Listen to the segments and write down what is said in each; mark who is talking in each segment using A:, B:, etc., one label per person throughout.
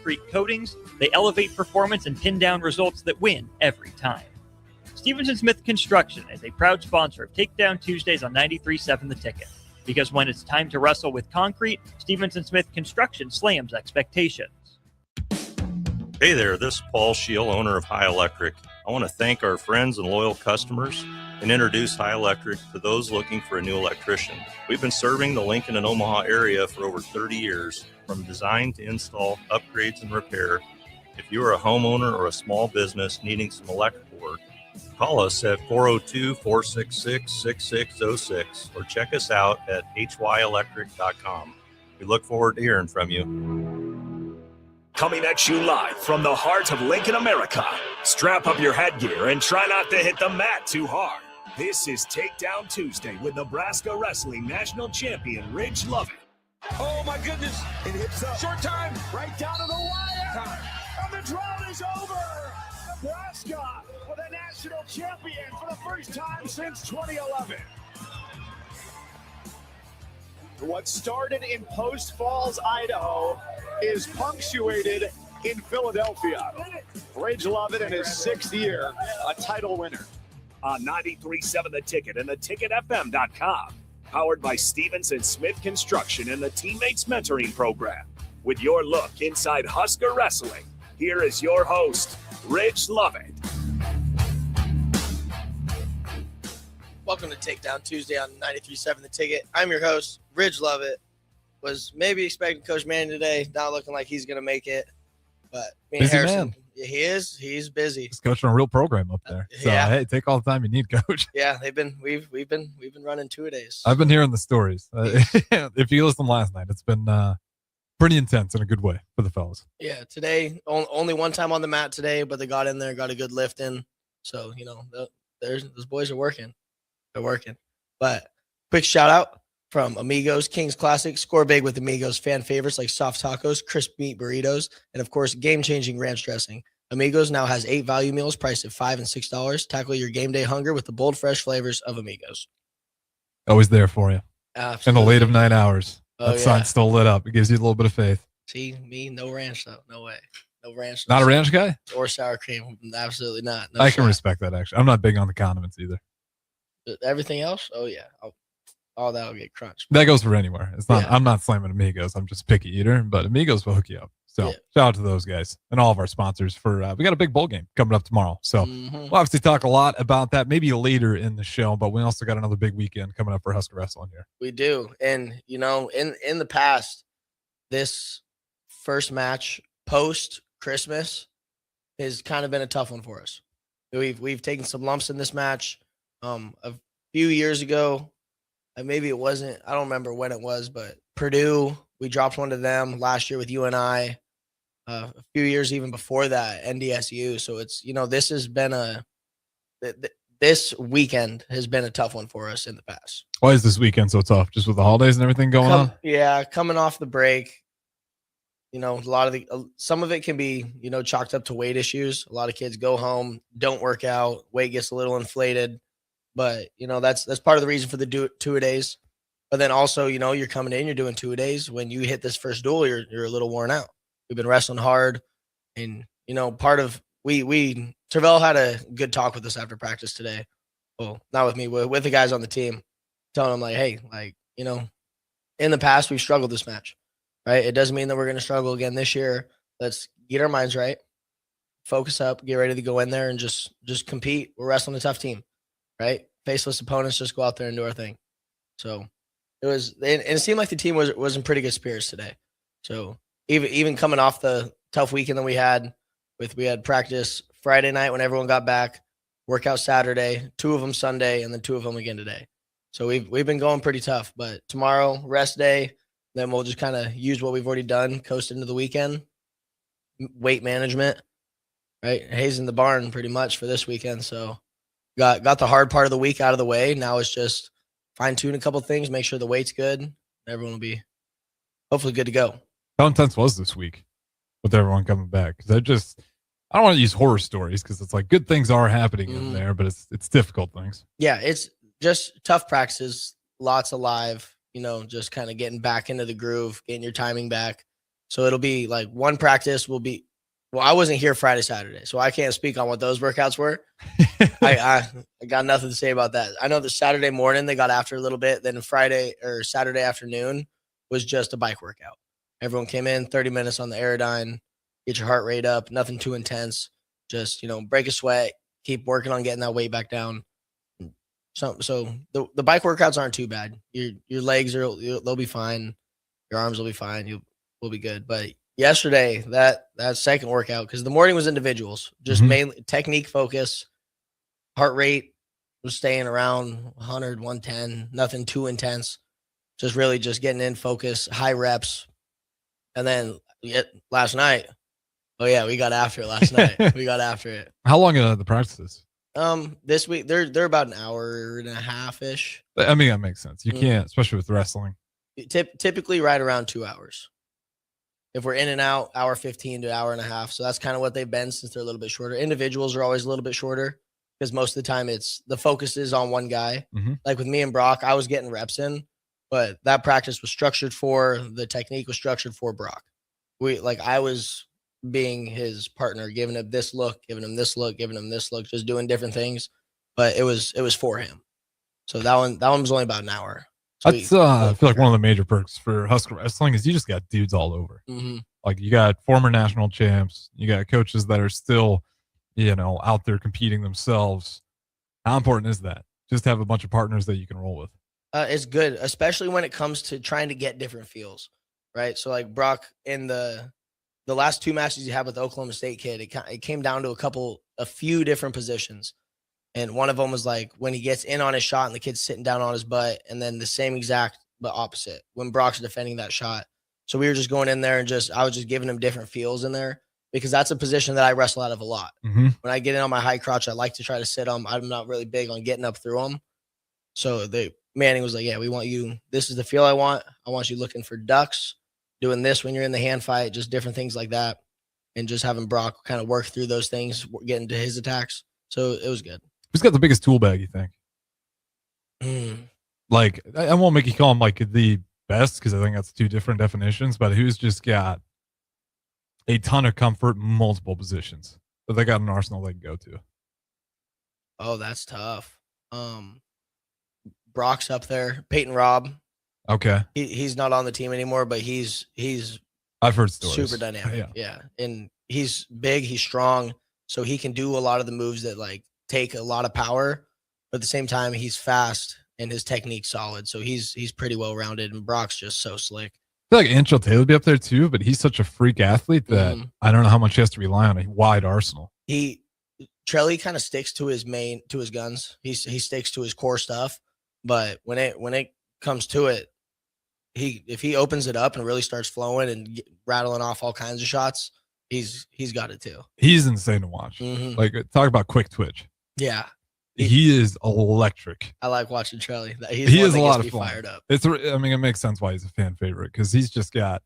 A: concrete coatings, they elevate performance and pin down results that win every time. Stevenson Smith Construction is a proud sponsor of Takedown Tuesdays on 93.7 The Ticket. Because when it's time to wrestle with concrete, Stevenson Smith Construction slams expectations.
B: Hey there, this is Paul Scheel, owner of High Electric. I want to thank our friends and loyal customers and introduce High Electric to those looking for a new electrician. We've been serving the Lincoln and Omaha area for over 30 years, from design to install, upgrades, and repair. If you are a homeowner or a small business needing some electrical work, call us at 402-466-6606 or check us out at hyelectric.com. We look forward to hearing from you.
C: Coming at you live from the heart of Lincoln, America. Strap up your headgear and try not to hit the mat too hard. This is Takedown Tuesday with Nebraska Wrestling National Champion Ridge Lovett.
D: Oh my goodness. It hits up. Short time. Right down to the wire. Time. And the drought is over. Nebraska with a national champion for the first time since 2011. What started in Post Falls, Idaho, is punctuated in Philadelphia. Ridge Lovett in his 6th year, a title winner.
C: On 93.7 The Ticket and theticketfm.com. Powered by Stevenson Smith Construction and the Teammates Mentoring Program. With your look inside Husker Wrestling, here is your host, Ridge Lovett.
E: Welcome to Takedown Tuesday on 93.7 The Ticket. I'm your host, Ridge Lovett. Was maybe expecting Coach Manning today, not looking like he's going to make it. But me and
F: busy
E: Harrison,
F: man.
E: Yeah, he is. He's busy.
F: He's coaching a real program up there. So
E: Yeah.
F: hey, take all the time you need, Coach.
E: Yeah, we've been running 2-a-days.
F: I've been hearing the stories. If you listened last night, it's been pretty intense in a good way for the fellas.
E: Yeah, today only one time on the mat today, but they got in there, got a good lift in. So those boys are working. They're working. But quick shout out from Amigos Kings Classic. Score big with Amigos fan favorites like soft tacos, crisp meat burritos, and of course, game-changing ranch dressing. Amigos now has 8 value meals priced at $5 and $6. Tackle your game day hunger with the bold, fresh flavors of Amigos.
F: Always there for you.
E: Absolutely.
F: In the late of night hours.
E: Oh,
F: that sign's still lit up. It gives you a little bit of faith.
E: See, me, no ranch, though. No way. No ranch.
F: Not a ranch guy?
E: Or sour cream. Absolutely not. No
F: I can
E: shot.
F: respect that, actually. I'm not big on the condiments either.
E: Everything else? Oh, yeah. All that'll get crunched.
F: That goes for anywhere. It's not.
E: Yeah.
F: I'm not slamming Amigos. I'm just a picky eater, but Amigos will hook you up. So
E: Yeah.
F: shout out to those guys and all of our sponsors for. We got a big bowl game coming up tomorrow, so we'll obviously talk a lot about that maybe later in the show. But we also got another big weekend coming up for Husker Wrestling here.
E: We do, and in the past, this first match post Christmas has kind of been a tough one for us. We've taken some lumps in this match. A few years ago, and maybe it wasn't. I don't remember when it was, but Purdue, we dropped one to them last year with UNI. A few years even before that, NDSU. So it's this has been this weekend has been a tough one for us in the past.
F: Why is this weekend so tough? Just with the holidays and everything going on?
E: Yeah, coming off the break. A lot of some of it can be, chalked up to weight issues. A lot of kids go home, don't work out, weight gets a little inflated. But, that's part of the reason for the 2-a-days. But then also, you're coming in, you're doing 2-a-days. When you hit this first duel, you're a little worn out. We've been wrestling hard. And, part of Tervel had a good talk with us after practice today. Well, not with me, with the guys on the team, telling them like, hey, in the past, we've struggled this match, right? It doesn't mean that we're going to struggle again this year. Let's get our minds right, focus up, get ready to go in there and just compete. We're wrestling a tough team, right? Faceless opponents, just go out there and do our thing. So it seemed like the team was in pretty good spirits today. So even coming off the tough weekend that we had practice Friday night when everyone got back, workout Saturday, 2 of them Sunday, and then 2 of them again today. So we've been going pretty tough, but tomorrow, rest day, then we'll just kind of use what we've already done, coast into the weekend, weight management, right? Hayes in the barn pretty much for this weekend. So got the hard part of the week out of the way. Now it's just fine tune a couple things, make sure the weight's good. Everyone will be hopefully good to go.
F: How intense was this week with everyone coming back? Because I don't want to use horror stories because it's like good things are happening in there, but it's difficult things.
E: Yeah, it's just tough practices, lots of live, just kind of getting back into the groove, getting your timing back. So it'll be like one practice will be, well, I wasn't here Friday, Saturday, so I can't speak on what those workouts were. I got nothing to say about that. I know that Saturday morning they got after a little bit. Then Friday or Saturday afternoon was just a bike workout. Everyone came in 30 minutes on the Aerodyne, get your heart rate up, nothing too intense. Just, break a sweat, keep working on getting that weight back down. So the bike workouts aren't too bad. Your legs they'll be fine. Your arms will be fine. We'll be good. But yesterday, that second workout, because the morning was individuals, just mainly technique focus, heart rate was staying around 100, 110, nothing too intense. Just really just getting in focus, high reps. And then last night, we got after it last night. We got after it.
F: How long are the practices?
E: This week they're about an hour and a half ish.
F: I mean, that makes sense. You can't, especially with wrestling.
E: Typically right around 2 hours. If we're in and out, hour 15 to hour and a half. So that's kind of what they've been since they're a little bit shorter. Individuals are always a little bit shorter because most of the time the focus is on one guy. Like with me and Brock, I was getting reps in, but that practice was structured the technique was structured for Brock. I was being his partner, giving him this look, giving him this look, giving him this look, just doing different things. But it was for him. So that one was only about an hour. So
F: I feel like one of the major perks for Husker wrestling is you just got dudes all over. Like you got former national champs, you got coaches that are still, out there competing themselves. How important is that? Just have a bunch of partners that you can roll with.
E: It's good, especially when it comes to trying to get different feels, right? So like Brock in the last two matches you had with the Oklahoma State kid, it came down to a few different positions. And one of them was like when he gets in on his shot and the kid's sitting down on his butt, and then the same exact but opposite when Brock's defending that shot. So we were just going in there and I was just giving him different feels in there because that's a position that I wrestle out of a lot. When I get in on my high crotch, I like to try to sit them. I'm not really big on getting up through them. So Manning was like, yeah, we want you. This is the feel I want. I want you looking for ducks, doing this when you're in the hand fight, just different things like that. And just having Brock kind of work through those things, get into his attacks. So it was good.
F: Who's got the biggest tool bag, you think? Like, I won't make you call him like the best because I think that's two different definitions, but who's just got a ton of comfort, multiple positions that they got an arsenal they can go to?
E: Oh, that's tough. Brock's up there. Peyton Robb.
F: Okay.
E: He's not on the team anymore, but he's
F: I've heard stories.
E: Super dynamic. Yeah. And he's big, he's strong, so he can do a lot of the moves that like take a lot of power, but at the same time he's fast and his technique's solid. So he's pretty well rounded, and Brock's just so slick.
F: I feel like Anshel Taylor would be up there too, but he's such a freak athlete that I don't know how much he has to rely on a wide arsenal.
E: Trelly kind of sticks to his guns. He sticks to his core stuff, but when it comes to it, if he opens it up and really starts flowing and rattling off all kinds of shots, he's got it too. He's
F: insane to watch. Like, talk about quick twitch.
E: Yeah.
F: He is electric.
E: I like watching Trelly.
F: He is a lot of fun.
E: Fired up.
F: It makes sense why he's a fan favorite because he's just got,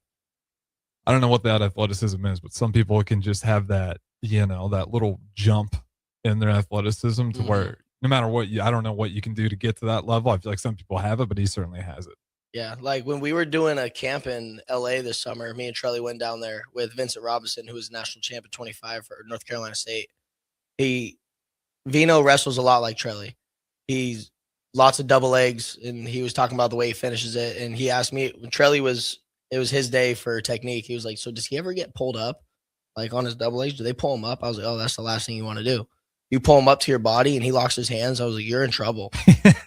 F: I don't know what that athleticism is, but some people can just have that, that little jump in their athleticism to where no matter what, I don't know what you can do to get to that level. I feel like some people have it, but he certainly has it.
E: Yeah, like when we were doing a camp in LA this summer, me and Trelly went down there with Vincent Robinson, who was national champ at 25 for North Carolina State. Vino wrestles a lot like Trelly. He's lots of double legs, and he was talking about the way he finishes it. And he asked me when Trelly it was his day for technique. He was like, so does he ever get pulled up like on his double legs? Do they pull him up? I was like, oh, that's the last thing you want to do. You pull him up to your body and he locks his hands. I was like, you're in trouble.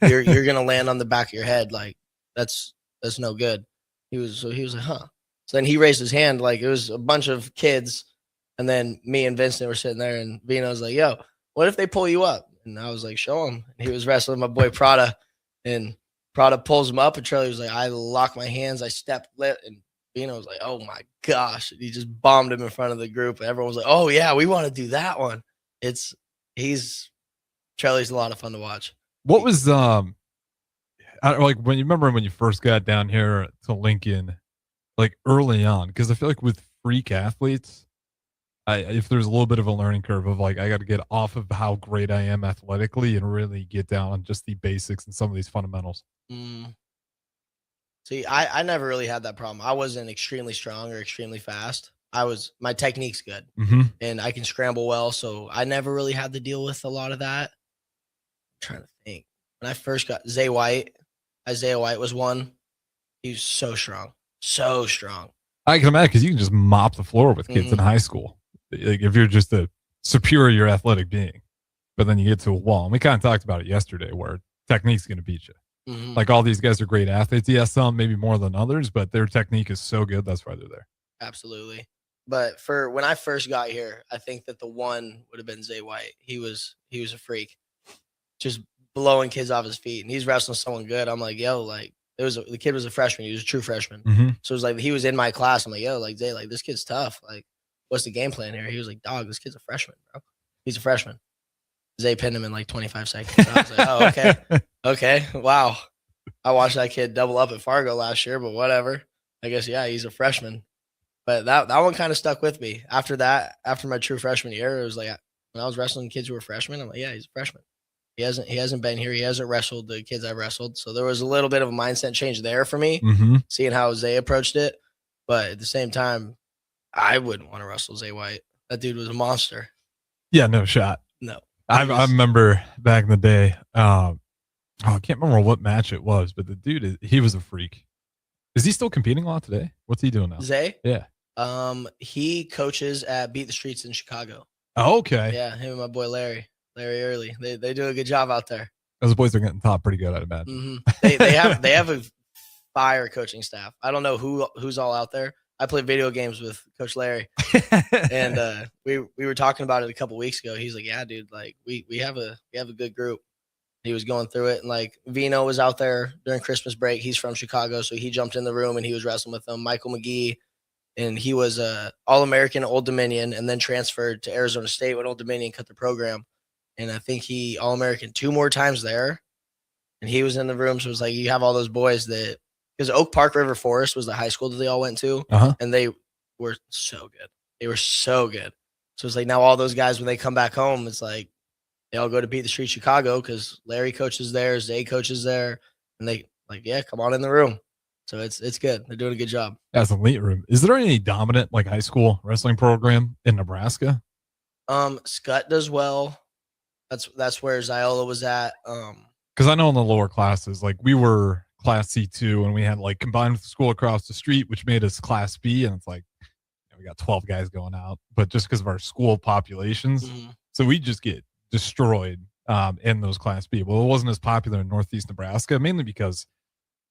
E: You're going to land on the back of your head. Like that's no good. He was like, huh. So then he raised his hand. Like it was a bunch of kids. And then me and Vincent were sitting there, and Vino was like, yo, what if they pull you up? And I was like, show him. And he was wrestling my boy Prada, and Prada pulls him up, and Charlie was like, I lock my hands. I step lit. And Vino was like, oh my gosh. And he just bombed him in front of the group. And everyone was like, oh yeah, we want to do that one. Charlie's a lot of fun to watch.
F: What was, like when you first got down here to Lincoln, like early on, because I feel like with freak athletes, if there's a little bit of a learning curve of like, I got to get off of how great I am athletically and really get down on just the basics and some of these fundamentals.
E: See, I never really had that problem. I wasn't extremely strong or extremely fast. My technique's good and I can scramble well. So I never really had to deal with a lot of that. I'm trying to think. When I first got Isaiah White was one. He was so strong. So strong.
F: I can imagine because you can just mop the floor with kids in high school. Like if you're just a superior athletic being, but then you get to a wall. And we kind of talked about it yesterday where technique's going to beat you. Like all these guys are great athletes. Yes, some maybe more than others, but their technique is so good. That's why they're there.
E: Absolutely. But for when I first got here, I think that the one would have been Zay White. He was a freak, just blowing kids off his feet, and he's wrestling someone good. I'm like, yo, like the kid was a freshman. He was a true freshman. So it was like he was in my class. I'm like, yo, like Zay, like this kid's tough. Like, what's the game plan here? He was like, dog, this kid's a freshman, bro. He's a freshman. Zay pinned him in like 25 seconds. So I was like, oh, okay. Okay. Wow. I watched that kid double up at Fargo last year, but whatever. I guess, yeah, he's a freshman. But that one kind of stuck with me. After that, after my true freshman year, it was like when I was wrestling kids who were freshmen, I'm like, yeah, he's a freshman. He hasn't been here. He hasn't wrestled the kids I've wrestled. So there was a little bit of a mindset change there for me, seeing how Zay approached it. But at the same time, I wouldn't want to wrestle Zay White. That dude was a monster.
F: Yeah, no shot.
E: No.
F: I remember back in the day, I can't remember what match it was, but the dude, he was a freak. Is he still competing a lot today? What's he doing now?
E: Zay?
F: Yeah.
E: He coaches at Beat the Streets in Chicago.
F: Oh, okay.
E: Yeah, him and my boy Larry Early. They do a good job out there.
F: Those boys are getting taught pretty good, I'd imagine.
E: They have a fire coaching staff. I don't know who's all out there. I play video games with Coach Larry, and we were talking about it a couple weeks ago. He's like, "Yeah, dude, like we have a good group." He was going through it, and like Vino was out there during Christmas break. He's from Chicago, so he jumped in the room and he was wrestling with them. Michael McGee, and he was All-American at Old Dominion, and then transferred to Arizona State when Old Dominion cut the program. And I think he All-American 2 more times there, and he was in the room. So it was like you have all those boys that. Because Oak Park River Forest was the high school that they all went to, and they were so good. They were so good. So it's like now all those guys, when they come back home, it's like they all go to Beat the Street Chicago because Larry coaches there, Zay coaches there, and they like, yeah, come on in the room. So it's good. They're doing a good job.
F: As an elite room, is there any dominant like high school wrestling program in Nebraska?
E: Scott does well. That's where Ziola was at.
F: Because I know in the lower classes, like we were Class C2 and we had like combined with the school across the street, which made us Class B, and it's like we got 12 guys going out, but just because of our school populations, so we just get destroyed in those Class B. Well, it wasn't as popular in Northeast Nebraska, mainly because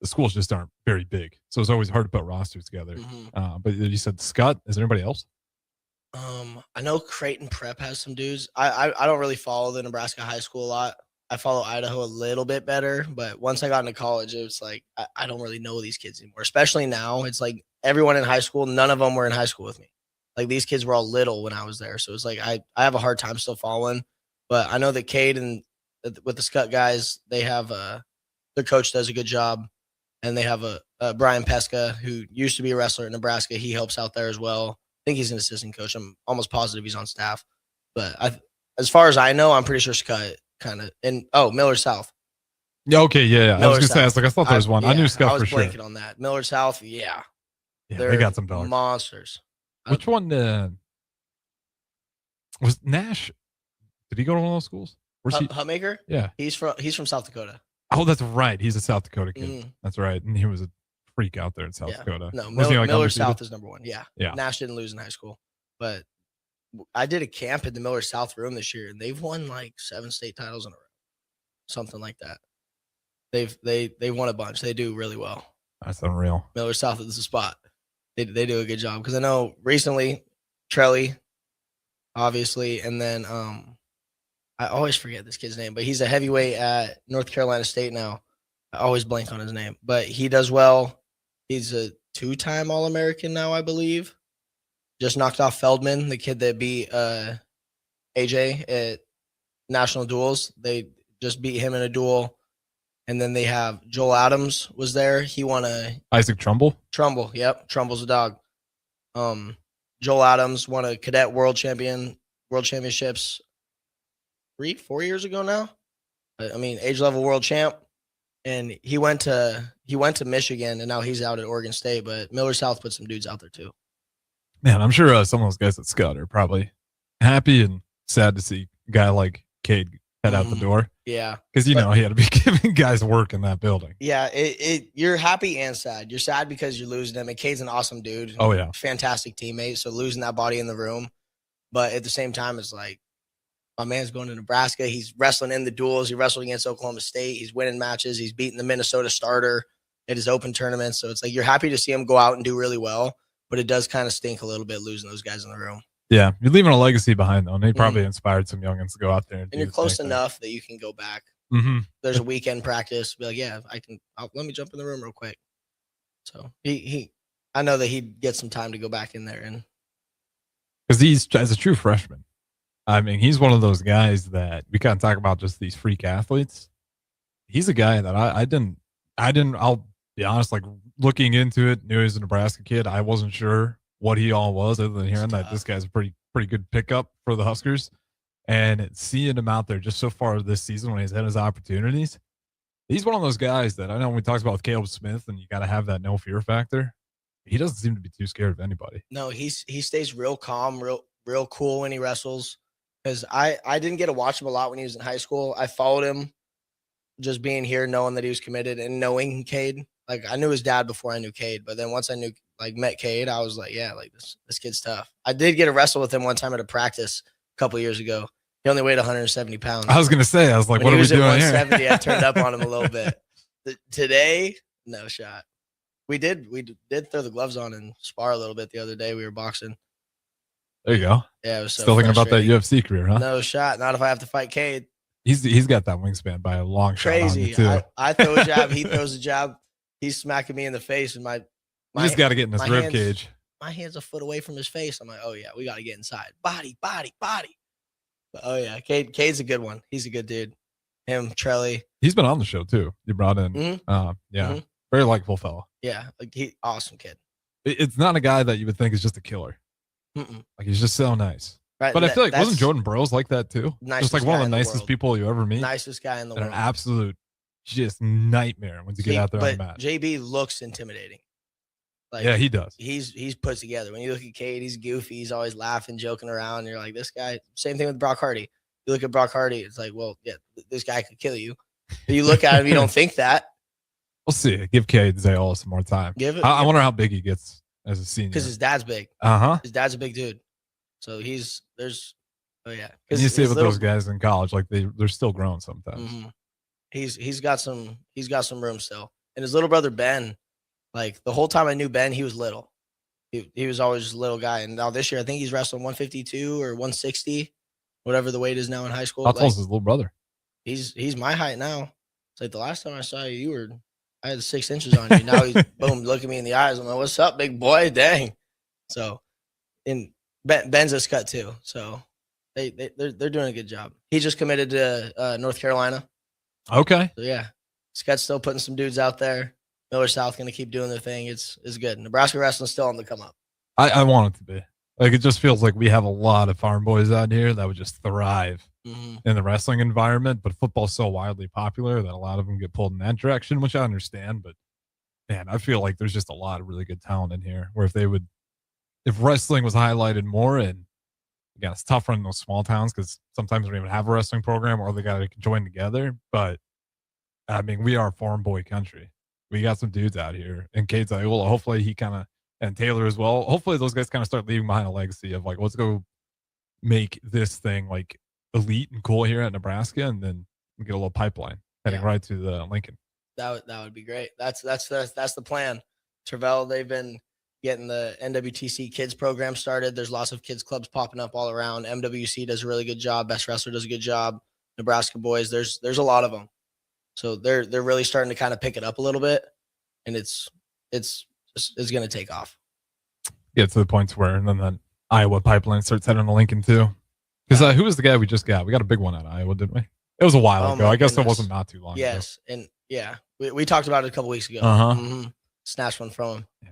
F: the schools just aren't very big, so it's always hard to put rosters together. But you said Scott. Is there anybody else?
E: I know Creighton Prep has some dudes. I don't really follow the Nebraska high school a lot. I follow Idaho a little bit better, but once I got into college, it was like I don't really know these kids anymore. Especially now, it's like everyone in high school, none of them were in high school with me. Like these kids were all little when I was there, so it's like I have a hard time still following. But I know that Cade and with the Scott guys, they have their coach does a good job, and they have a Brian Pesca who used to be a wrestler in Nebraska. He helps out there as well. I think he's an assistant coach. I'm almost positive he's on staff. But as far as I know, I'm pretty sure Scott kind of Miller South.
F: Yeah, okay, yeah. I was gonna say, I thought there was one. I knew Scott for sure.
E: I was blanking on that. Miller South, yeah.
F: They got some dogs.
E: Monsters.
F: Which one was Nash? Did he go to one of those schools? Where's he?
E: Hutmaker?
F: Yeah.
E: He's from South Dakota.
F: Oh, that's right. He's a South Dakota kid. That's right. And he was a freak out there in South Dakota.
E: No, Miller South is number 1. Yeah. Nash didn't lose in high school. But I did a camp in the Miller South room this year, and they've won like 7 state titles in a row, something like that. They've won a bunch. They do really well.
F: That's unreal.
E: Miller South is the spot. They do a good job because I know recently Trelly, obviously, and then I always forget this kid's name, but he's a heavyweight at North Carolina State now. I always blank on his name, but he does well. He's a 2-time All-American now, I believe. Just knocked off Feldman, the kid that beat AJ at national duels. They just beat him in a duel. And then they have Joel Adams was there. He won
F: Isaac Trumbull?
E: Trumbull, yep. Trumbull's a dog. Joel Adams won a cadet world championships 3-4 years ago now. I mean, age level world champ. And he went to he went to Michigan and now he's out at Oregon State, but Miller South put some dudes out there too.
F: Man, I'm sure some of those guys at Scott are probably happy and sad to see a guy like Cade head out the door.
E: Yeah.
F: Because, he had to be giving guys work in that building.
E: Yeah. You're happy and sad. You're sad because you're losing him. And Cade's an awesome dude.
F: Oh, yeah.
E: Fantastic teammate. So losing that body in the room. But at the same time, it's like, my man's going to Nebraska. He's wrestling in the duels. He wrestled against Oklahoma State. He's winning matches. He's beating the Minnesota starter at his open tournament. So it's like you're happy to see him go out and do really well. But it does kind of stink a little bit losing those guys in the room.
F: Yeah, you're leaving a legacy behind, though. And they probably inspired some youngins to go out there.
E: And you're close enough that you can go back.
F: Mm-hmm.
E: There's a weekend practice. Be like, yeah, let me jump in the room real quick. So I know that he'd get some time to go back in there. And
F: because he's, as a true freshman, I mean, he's one of those guys that we kind of talk about, just these freak athletes. He's a guy that I didn't, I'll be honest, like looking into it, knew he was a Nebraska kid. I wasn't sure what he all was, other than hearing that this guy's a pretty good pickup for the Huskers. And seeing him out there just so far this season when he's had his opportunities, he's one of those guys that I know when we talked about with Caleb Smith, and you got to have that no fear factor. He doesn't seem to be too scared of anybody.
E: No, he stays real calm, real cool when he wrestles. Because I didn't get to watch him a lot when he was in high school. I followed him just being here, knowing that he was committed and knowing Cade. Like, I knew his dad before I knew Cade. But then once I met Cade, I was like, yeah, like this kid's tough. I did get to wrestle with him one time at a practice a couple years ago. He only weighed 170 pounds.
F: I was going to say, I was like, what are we doing here?
E: 170, I turned up on him a little bit. Today, no shot. We did throw the gloves on and spar a little bit the other day. We were boxing.
F: There you go.
E: Yeah, it was so
F: still thinking about that UFC career, huh?
E: No shot. Not if I have to fight Cade.
F: He's got that wingspan by a long shot.
E: Crazy.
F: On you too.
E: I throw a jab. He throws a jab. He's smacking me in the face, and my
F: you just got to get in this rib cage.
E: My hand's a foot away from his face. I'm like, oh yeah, we got to get inside. Body. But, oh yeah, Cade's a good one. He's a good dude. Him, Trelly.
F: He's been on the show too. You brought in, very likable fella.
E: Yeah, like awesome kid.
F: It's not a guy that you would think is just a killer.
E: Mm-mm.
F: Like, he's just so nice.
E: Right,
F: but I feel like wasn't Jordan Burroughs like that too? Just like one of the nicest people you ever meet.
E: Nicest guy in the world.
F: An absolute just nightmare once you get out there on the mat.
E: JB looks intimidating. Like,
F: yeah, he does.
E: He's put together. When you look at Cade, he's goofy. He's always laughing, joking around. And you're like, this guy. Same thing with Brock Hardy. You look at Brock Hardy, it's like, well, yeah, this guy could kill you. But you look at him, you don't think that.
F: We'll see. Give Cade Zayola some more time. I wonder how big he gets as a senior.
E: Because his dad's big. His dad's a big dude. So you see it with those guys in college, like they're still growing sometimes. Mm-hmm. He's got some room still. And his little brother Ben, like the whole time I knew Ben, he was little. He was always just a little guy. And now this year, I think he's wrestling 152 or 160, whatever the weight is now in high school.
F: How tall is his little brother?
E: He's my height now. It's like the last time I saw you, I had 6 inches on you. Now he's boom, looking me in the eyes. I'm like, what's up, big boy? Dang. So, and Ben's a cut too. So they're doing a good job. He just committed to North Carolina.
F: Okay.
E: So yeah, Scott's still putting some dudes out there. Miller South going to keep doing their thing. It's good. Nebraska wrestling's still on the come up.
F: I want it to be. Like, it just feels like we have a lot of farm boys out here that would just thrive in the wrestling environment, but football's so widely popular that a lot of them get pulled in that direction, which I understand. But man, I feel like there's just a lot of really good talent in here where if wrestling was highlighted more, and again, it's tough running those small towns because sometimes we don't even have a wrestling program or they got to join together. But I mean, we are farm boy country. We got some dudes out here, and Cade Zayola, hopefully and Taylor as well. Hopefully those guys kind of start leaving behind a legacy of like, let's go make this thing like elite and cool here at Nebraska, and then we get a little pipeline heading right to the Lincoln.
E: That would be great. That's the plan. Tervel, they've been getting the NWTC kids program started. There's lots of kids clubs popping up all around. MWC does a really good job. Best Wrestler does a good job. Nebraska boys, there's a lot of them. So they're really starting to kind of pick it up a little bit, and it's going to take off.
F: Get to the points where, and then that Iowa pipeline starts heading to Lincoln too. Because who was the guy we just got? We got a big one out of Iowa, didn't we? It was a while ago. I guess it wasn't not too long ago.
E: Yes, and yeah, we talked about it a couple weeks ago. Snatched one from him.
F: Yeah,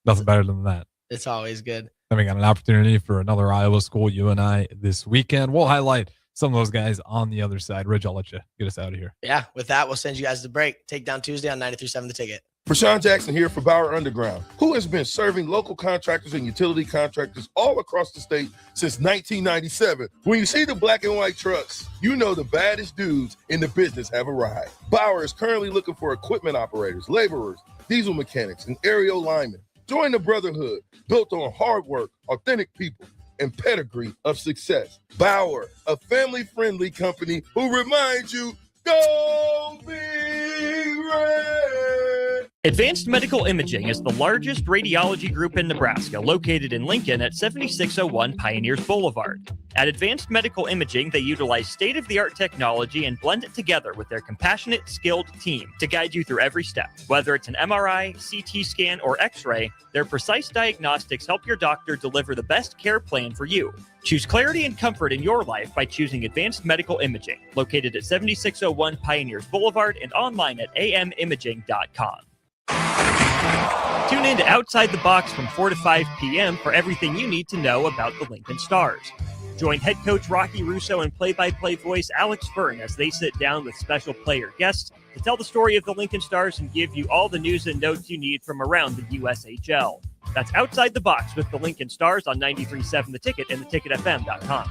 F: nothing better than that.
E: It's always good.
F: Then we got an opportunity for another Iowa school, you and I, this weekend. We'll highlight some of those guys on the other side. Rich, I'll let you get us out of here.
E: Yeah, with that, we'll send you guys the break. Takedown Tuesday on 93.7 The Ticket.
G: Rashawn Jackson here for Bauer Underground, who has been serving local contractors and utility contractors all across the state since 1997. When you see the black and white trucks, you know the baddest dudes in the business have arrived. Bauer is currently looking for equipment operators, laborers, diesel mechanics, and aerial linemen. Join the brotherhood built on hard work, authentic people, and pedigree of success. Bauer, a family-friendly company who reminds you, go Big Red!
A: Advanced Medical Imaging is the largest radiology group in Nebraska, located in Lincoln at 7601 Pioneers Boulevard. At Advanced Medical Imaging, they utilize state-of-the-art technology and blend it together with their compassionate, skilled team to guide you through every step. Whether it's an MRI, CT scan, or X-ray, their precise diagnostics help your doctor deliver the best care plan for you. Choose clarity and comfort in your life by choosing Advanced Medical Imaging, located at 7601 Pioneers Boulevard and online at amimaging.com. Tune in to Outside the Box from 4 to 5 p.m. for everything you need to know about the Lincoln Stars. Join head coach Rocky Russo and play-by-play voice Alex Fern as they sit down with special player guests to tell the story of the Lincoln Stars and give you all the news and notes you need from around the USHL. That's Outside the Box with the Lincoln Stars on 93.7 The Ticket and theticketfm.com.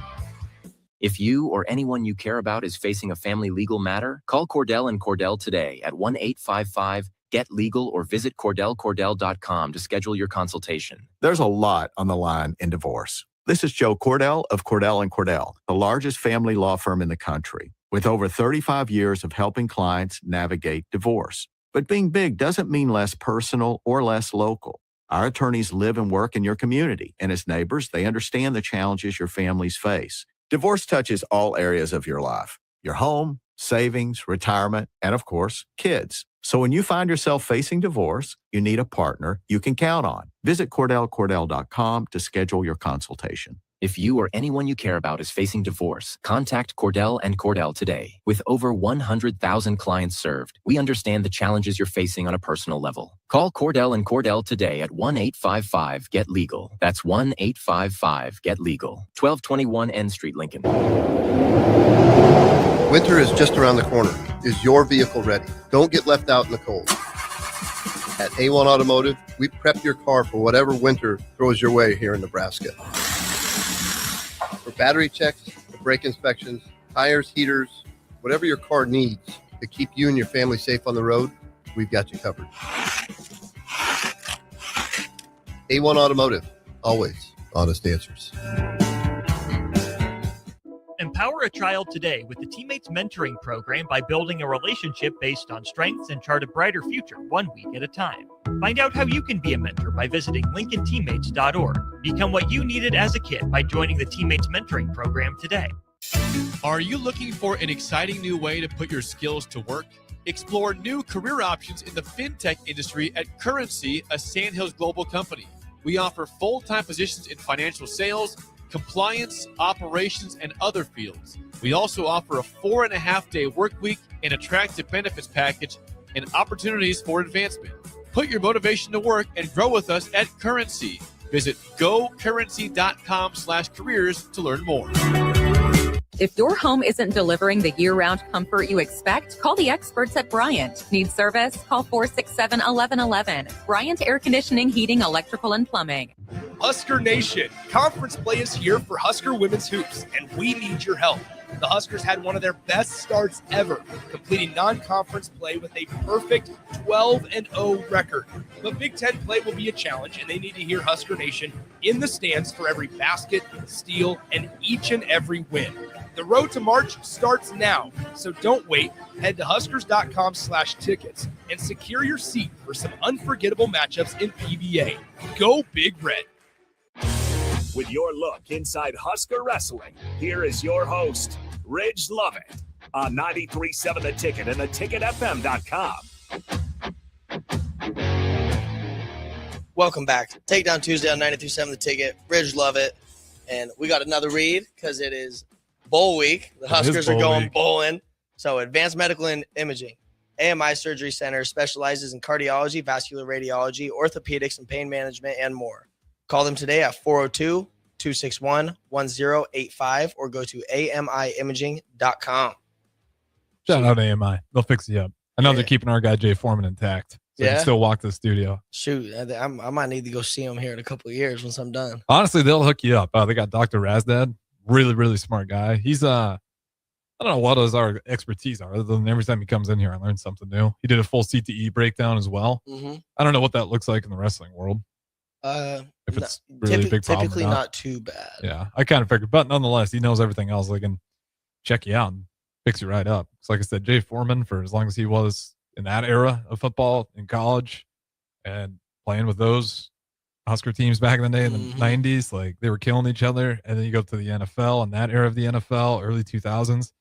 H: If you or anyone you care about is facing a family legal matter, call Cordell and Cordell today at 1-855-GET-LEGAL or visit CordellCordell.com to schedule your consultation.
I: There's a lot on the line in divorce. This is Joe Cordell of Cordell & Cordell, the largest family law firm in the country, with over 35 years of helping clients navigate divorce. But being big doesn't mean less personal or less local. Our attorneys live and work in your community, and as neighbors, they understand the challenges your families face. Divorce touches all areas of your life: your home, savings, retirement, and of course, kids. So when you find yourself facing divorce, you need a partner you can count on. Visit CordellCordell.com to schedule your consultation.
H: If you or anyone you care about is facing divorce, contact Cordell and Cordell today. With over 100,000 clients served, we understand the challenges you're facing on a personal level. Call Cordell and Cordell today at 1-855-GET-LEGAL. That's 1-855-GET-LEGAL. 1221 N Street, Lincoln.
J: Winter is just around the corner. Is your vehicle ready? Don't get left out in the cold. At A1 Automotive, we prep your car for whatever winter throws your way here in Nebraska. For battery checks, for brake inspections, tires, heaters, whatever your car needs to keep you and your family safe on the road, we've got you covered. A1 Automotive, always honest answers.
A: Empower a child today with the Teammates Mentoring Program by building a relationship based on strengths and chart a brighter future 1 week at a time. Find out how you can be a mentor by visiting LincolnTeammates.org. Become what you needed as a kid by joining the Teammates Mentoring Program today.
K: Are you looking for an exciting new way to put your skills to work? Explore new career options in the fintech industry at Currency, a Sandhills global company. We offer full-time positions in financial sales, compliance, operations, and other fields. We also offer a 4.5-day work week, an attractive benefits package, and opportunities for advancement. Put your motivation to work and grow with us at Currency. Visit gocurrency.com/careers to learn more.
L: If your home isn't delivering the year-round comfort you expect, call the experts at Bryant. Need service? Call 467-1111. Bryant Air Conditioning, Heating, Electrical, and Plumbing.
M: Husker Nation, conference play is here for Husker Women's Hoops, and we need your help. The Huskers had one of their best starts ever, completing non-conference play with a perfect 12-0 record. But Big Ten play will be a challenge, and they need to hear Husker Nation in the stands for every basket, steal, and each and every win. The road to March starts now, so don't wait. Head to Huskers.com/tickets and secure your seat for some unforgettable matchups in PBA. Go Big Red.
C: With your look inside Husker wrestling, here is your host, Ridge Lovett, on 93.7 The Ticket and theticketfm.com.
E: Welcome back. Takedown Tuesday on 93.7 The Ticket. Ridge Lovett. And we got another read because it is bowl week. The Huskers are going bowling. So Advanced Medical Imaging, AMI Surgery Center, specializes in cardiology, vascular radiology, orthopedics, and pain management, and more. Call them today at 402-261-1085 or go to AMIimaging.com.
F: Shout out to AMI. They'll fix you up. I know they're keeping our guy Jay Foreman intact. So you can still walk to the studio.
E: Shoot, I might need to go see him here in a couple of years once I'm done.
F: Honestly, they'll hook you up. They got Dr. Razdad, really, really smart guy. He's I don't know what our expertise are, other than every time he comes in here, I learn something new. He did a full CTE breakdown as well.
E: Mm-hmm.
F: I don't know what that looks like in the wrestling world. If it's really a big problem.
E: Typically not too bad.
F: Yeah, I kind of figured, but nonetheless, he knows everything else. They can check you out and fix you right up. It's like I said, Jay Foreman, for as long as he was in that era of football in college and playing with those Husker teams back in the day in the 90s, like they were killing each other. And then you go to the NFL and that era of the NFL, early 2000s,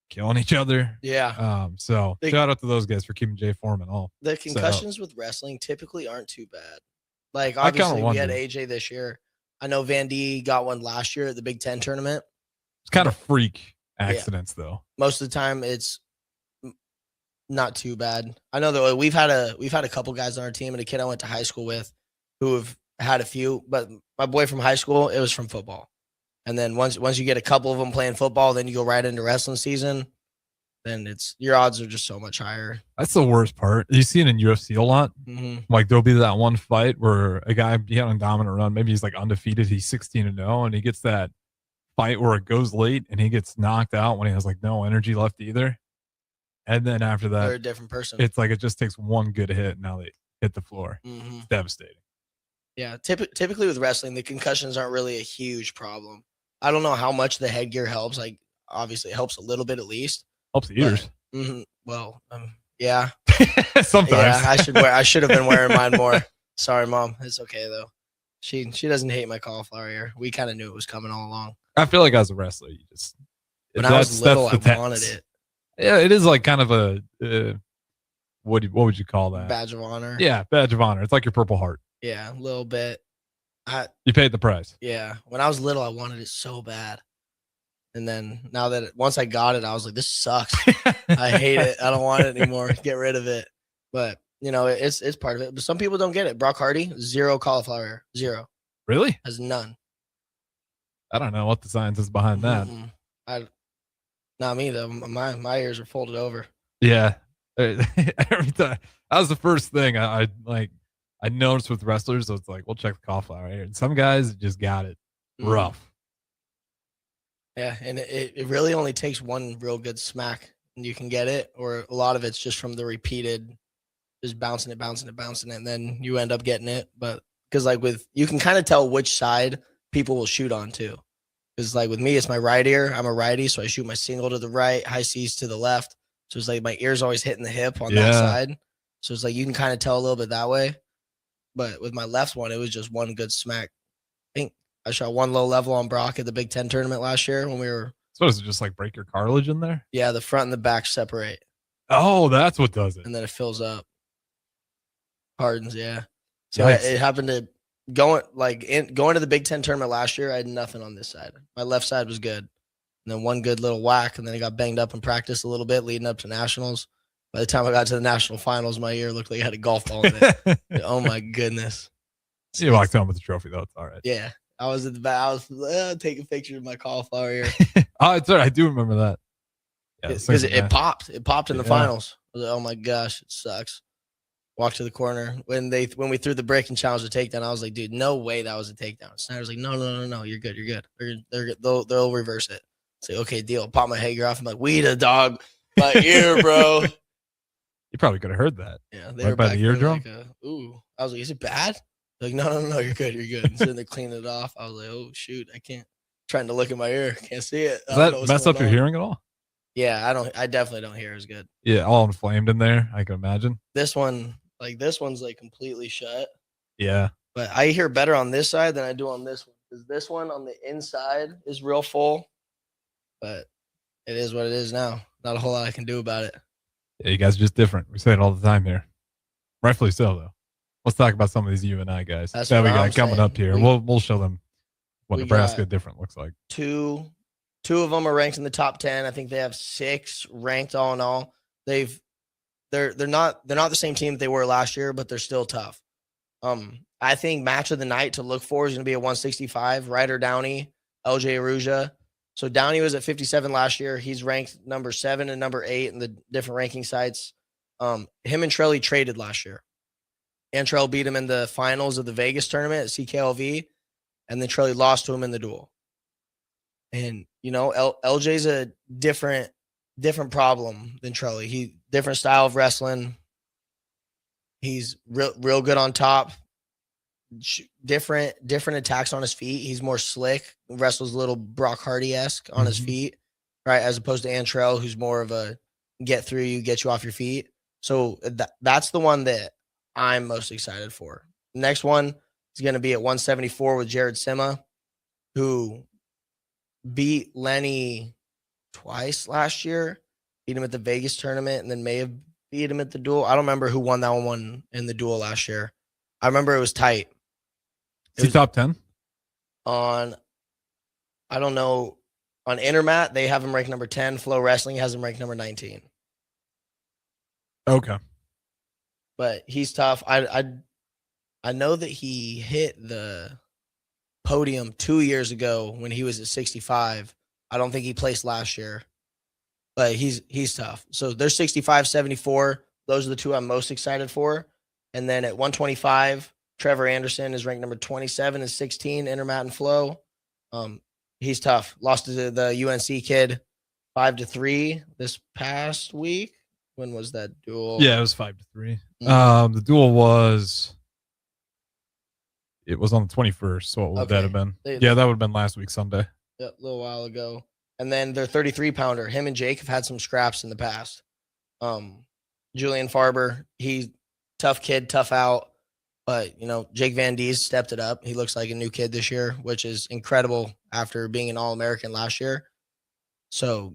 F: killing each other.
E: Yeah.
F: So shout out to those guys for keeping Jay Foreman all.
E: The concussions with wrestling typically aren't too bad. Like obviously we had AJ this year. I know Van D got one last year at the Big Ten tournament.
F: It's kind of freak accidents though.
E: Most of the time it's not too bad. I know that we've had a couple guys on our team and a kid I went to high school with who have had a few, but my boy from high school, it was from football. And then once you get a couple of them playing football, then you go right into wrestling season. Then your odds are just so much higher.
F: That's the worst part. You see it in UFC a lot.
E: Mm-hmm.
F: Like there'll be that one fight where a guy he had a dominant run. Maybe he's like undefeated. He's 16-0, and he gets that fight where it goes late, and he gets knocked out when he has like no energy left either. And then after that,
E: they're a different person.
F: It's like it just takes one good hit, and now they hit the floor.
E: Mm-hmm.
F: It's devastating.
E: Yeah, typically with wrestling, the concussions aren't really a huge problem. I don't know how much the headgear helps. Like obviously, it helps a little bit at least.
F: Helps the ears.
E: Well, yeah.
F: Sometimes.
E: Yeah, I should have been wearing mine more. Sorry, Mom. It's okay though. She doesn't hate my cauliflower ear. We kind of knew it was coming all along.
F: I feel like as a wrestler, you just
E: when I was little, I wanted it.
F: Yeah, it is like kind of a what would you call that?
E: Badge of honor.
F: Yeah, badge of honor. It's like your Purple Heart.
E: Yeah, a little bit.
F: You paid the price.
E: Yeah, when I was little, I wanted it so bad. And then now that once I got it, I was like, this sucks. I hate it. I don't want it anymore. Get rid of it. But, it's part of it. But some people don't get it. Brock Hardy, 0 cauliflower ear. 0.
F: Really?
E: Has none.
F: I don't know what the science is behind that.
E: Not me, though. My ears are folded over.
F: Yeah. Every time. That was the first thing I noticed with wrestlers. So it's like, we'll check the cauliflower ear. And some guys just got it rough.
E: Yeah, and it really only takes one real good smack and you can get it, or a lot of it's just from the repeated, just bouncing it, and then you end up getting it. But because you can kind of tell which side people will shoot on too. Because like with me, it's my right ear. I'm a righty, so I shoot my single to the right, high C's to the left. So it's like my ear's always hitting the hip on that side. So it's like you can kind of tell a little bit that way. But with my left one, it was just one good smack. I think I shot one low level on Brock at the Big Ten tournament last year when we were.
F: So does it just like break your cartilage in there?
E: Yeah, the front and the back separate.
F: Oh, that's what does it.
E: And then it fills up. Hardens, yeah. So it happened to going to the Big Ten tournament last year. I had nothing on this side. My left side was good. And then one good little whack, and then I got banged up in practice a little bit leading up to nationals. By the time I got to the national finals, my ear looked like I had a golf ball in it. Oh my goodness!
F: You walked home with the trophy though. It's all right.
E: Yeah, I was at the back. I was taking pictures of my cauliflower ear.
F: Oh, it's all right. I do remember that. Yeah,
E: because it popped. It popped in the finals. I was like, oh my gosh, it sucks. Walked to the corner when we threw the breaking challenge to takedown. I was like, dude, no way that was a takedown. Snyder's like, no, you're good. They'll reverse it. Say, okay, deal. Pop my headgear off. I'm like, we the dog, my ear, bro.
F: You probably could have heard that.
E: Yeah, they
F: right
E: were
F: by
E: back
F: the eardrum.
E: Like, ooh, I was like, is it bad? They're like, no, you're good. And so they cleaned it off. I was like, oh shoot, I can't. Trying to look at my ear, can't see it.
F: Does that mess up your hearing at all?
E: Yeah, I definitely don't hear as good.
F: Yeah, all inflamed in there. I can imagine.
E: This one's like completely shut.
F: Yeah,
E: but I hear better on this side than I do on this one because this one on the inside is real full. But it is what it is now. Not a whole lot I can do about it.
F: Yeah, you guys are just different. We say it all the time here. Rightfully so, though. Let's talk about some of these UNI guys
E: that
F: we got coming up here. We'll show them what Nebraska different looks like.
E: Two of them are ranked in the top 10. I think they have 6 ranked all in all. They're not the same team that they were last year, but they're still tough. I think match of the night to look for is going to be a 165. Ryder Downey, LJ Aruja. So Downey was at 57 last year. He's ranked number 7 and number 8 in the different ranking sites. Him and Trelly traded last year. Antrell beat him in the finals of the Vegas tournament at CKLV, and then Trelly lost to him in the duel. And, LJ's a different problem than Trelly. He different style of wrestling. He's real good on top. Different attacks on his feet. He's more slick. Wrestles a little Brock Hardy-esque on his feet, right? As opposed to Antrell, who's more of a get through you, get you off your feet. So that's the one that I'm most excited for. The next one is going to be at 174 with Jared Sima, who beat Lenny twice last year, beat him at the Vegas tournament, and then may have beat him at the duel. I don't remember who won that one in the duel last year. I remember it was tight.
F: Is he top 10?
E: I don't know. On Intermat, they have him ranked number 10. Flow Wrestling has him ranked number 19.
F: Okay.
E: But he's tough. I know that he hit the podium 2 years ago when he was at 65. I don't think he placed last year. But he's tough. So there's 65, 74. Those are the two I'm most excited for. And then at 125, Trevor Anderson is ranked number 27 and 16, Intermat and Flow. He's tough. Lost to the UNC kid 5-3 this past week. When was that duel?
F: Yeah, it was 5-3. The duel was on the 21st. So what would that have been? That would have been last week Sunday.
E: Yeah, a little while ago. And then their 33-pounder, him and Jake have had some scraps in the past. Julian Farber, he's tough kid, tough out. But, Jake Van Dees stepped it up. He looks like a new kid this year, which is incredible after being an All-American last year. So,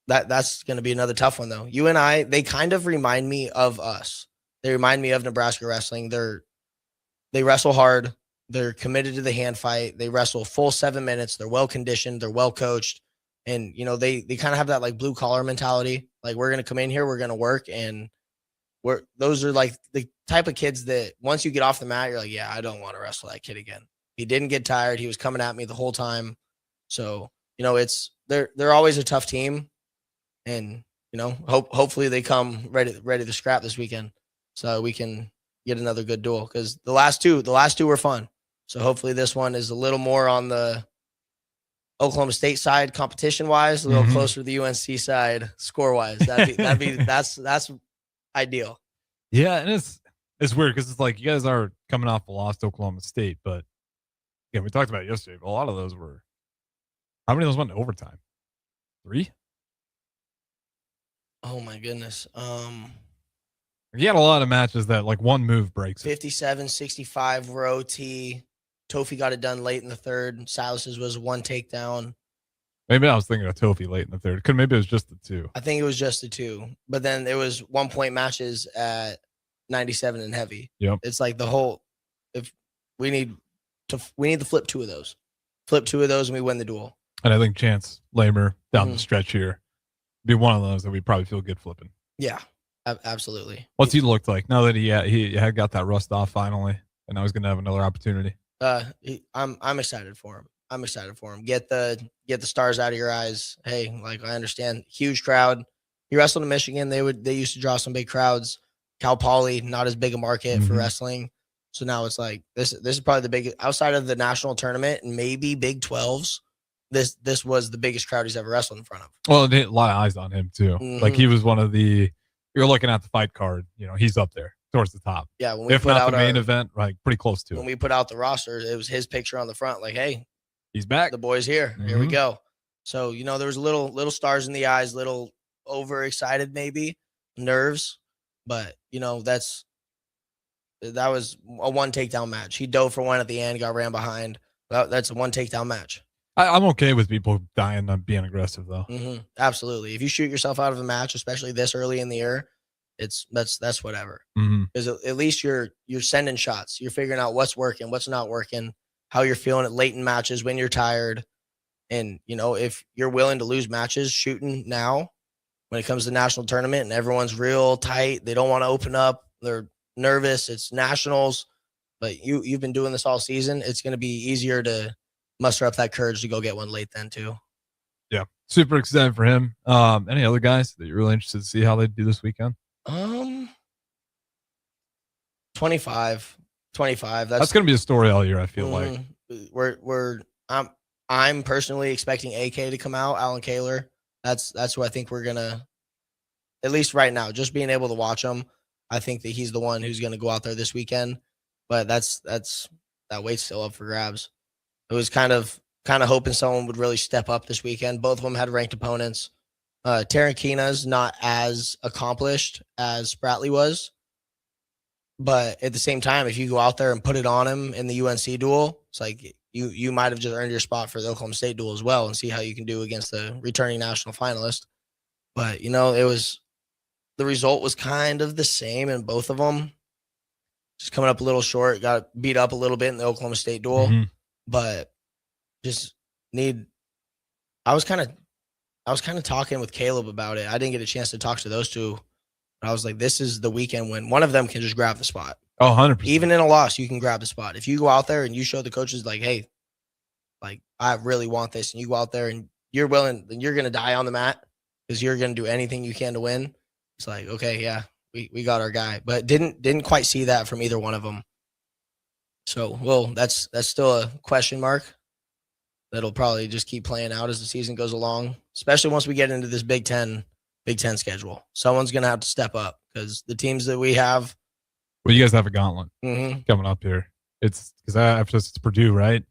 E: that's going to be another tough one, though. UNI, they kind of remind me of us. They remind me of Nebraska wrestling. They wrestle hard. They're committed to the hand fight. They wrestle full 7 minutes. They're well-conditioned. They're well-coached. And, they kind of have that, like, blue-collar mentality. Like, we're going to come in here. We're going to work. And those are, like, the type of kids that once you get off the mat, you're like, yeah, I don't want to wrestle that kid again. He didn't get tired. He was coming at me the whole time. So, they're always a tough team. And, hopefully they come ready to scrap this weekend so we can get another good duel. Because the last two were fun. So hopefully this one is a little more on the Oklahoma State side competition wise, a little closer to the UNC side score wise. That's ideal.
F: Yeah, and it's weird because it's like you guys are coming off a loss to Oklahoma State, but yeah, we talked about it yesterday. But a lot of those were, how many of those went to overtime? 3?
E: Oh my goodness.
F: You had a lot of matches that like one move breaks.
E: 57-65 were OT. Tofi got it done late in the third. Silas's was one takedown.
F: Maybe I was thinking of Tofi late in the third. Maybe it was just the 2.
E: I think it was just the 2. But then there was 1-point matches at 97 and heavy.
F: Yep.
E: It's like the whole. If we need to flip 2 of those. Flip 2 of those and we win the duel.
F: And I think Chance Lamer down the stretch here be one of those that we probably feel good flipping.
E: Yeah, absolutely.
F: What's he looked like now that he had got that rust off finally, and now he's going to have another opportunity?
E: I'm excited for him. Get the stars out of your eyes. Hey, like I understand, huge crowd. He wrestled in Michigan. They used to draw some big crowds. Cal Poly, not as big a market for wrestling. So now it's like this is probably the biggest outside of the national tournament and maybe Big 12s. This was the biggest crowd he's ever wrestled in front of.
F: Well, a lot of eyes on him too. Like he was one of the. You're looking at the fight card. He's up there towards the top.
E: Yeah, when we
F: if
E: put
F: not
E: out
F: the main event, like pretty close to it.
E: When we put out the roster, it was his picture on the front. Like, hey,
F: he's back.
E: The boy's here. Here we go. So there was little stars in the eyes, little overexcited maybe, nerves, but that was a one takedown match. He dove for one at the end, got ran behind. That's a one takedown match.
F: I'm okay with people dying on being aggressive though.
E: Absolutely. If you shoot yourself out of a match, especially this early in the year, that's whatever. Because at least you're sending shots. You're figuring out what's working, what's not working, how you're feeling at late in matches when you're tired. And if you're willing to lose matches shooting now, when it comes to national tournament and everyone's real tight, they don't want to open up. They're nervous. It's nationals, but you've been doing this all season. It's going to be easier to muster up that courage to go get one late then too.
F: Yeah. super excited for him. Any other guys that you're really interested to see how they do this weekend?
E: 25.
F: That's going to be a story all year, I feel like.
E: I'm personally expecting AK to come out, Alan Kaler. That's who I think we're going to, at least right now, just being able to watch him. I think that he's the one who's going to go out there this weekend, but that weight's still up for grabs. It was kind of hoping someone would really step up this weekend. Both of them had ranked opponents. Tarankina's not as accomplished as Spratley was, but at the same time, if you go out there and put it on him in the UNC duel, it's like you might have just earned your spot for the Oklahoma State duel as well, and see how you can do against the returning national finalist. But the result was kind of the same in both of them. Just coming up a little short, got beat up a little bit in the Oklahoma State duel, but I was kind of talking with Caleb about it. I didn't get a chance to talk to those two. But I was like, this is the weekend when one of them can just grab the spot.
F: Oh, 100%.
E: Even in a loss, you can grab the spot. If you go out there and you show the coaches like, hey, like I really want this, and you go out there and you're willing, and you're going to die on the mat because you're going to do anything you can to win. It's like, okay, yeah, we got our guy, but didn't quite see that from either one of them. So, well, that's still a question mark that'll probably just keep playing out as the season goes along, especially once we get into this Big Ten schedule. Someone's going to have to step up because the teams that we have.
F: Well, you guys have a gauntlet coming up here. It's because after this, it's Purdue, right?